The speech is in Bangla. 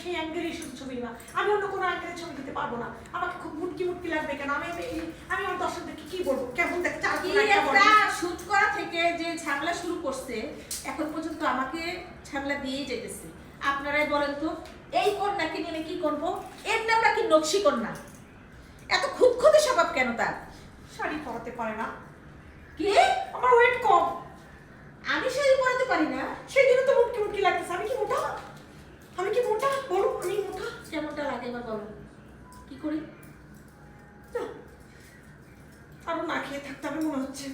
সেই অ্যাঙ্গেলেই শুধু ছবি নিবা, আমি অন্য কোনো অ্যাঙ্গেলে ছবি দিতে পারবো না। আমাকে খুব মুটকি মুটকি লাগবে কেন? আমি আমার দর্শকদেরকে কি বলবো, কেমন দেখতে? একটা শুট করা থেকে যে ঝামেলা শুরু করছে এখন পর্যন্ত আমাকে ঝামেলা দিয়েই যেতেছে। আপনারাই বলেন তো, এই কন্যাকে নিয়ে কি করবো? এর নামটা কি নকশি কন্যা? এত খুঁতখুঁতে স্বভাব কেন তার? শাড়ি পরাতে পারে না। কি? আমার ওয়েট কম। আমি শাড়ি পরাতে পারি না? সেই জন্য তো মুটকি মুটকি লাগতেছে। আমি কি মোটা? আমি কি মোটা? বলো, আমি মোটা? কেমনটা লাগে এবার বলো, কি করি? না, আরো না খেয়ে থাকতে হবে মনে হচ্ছে।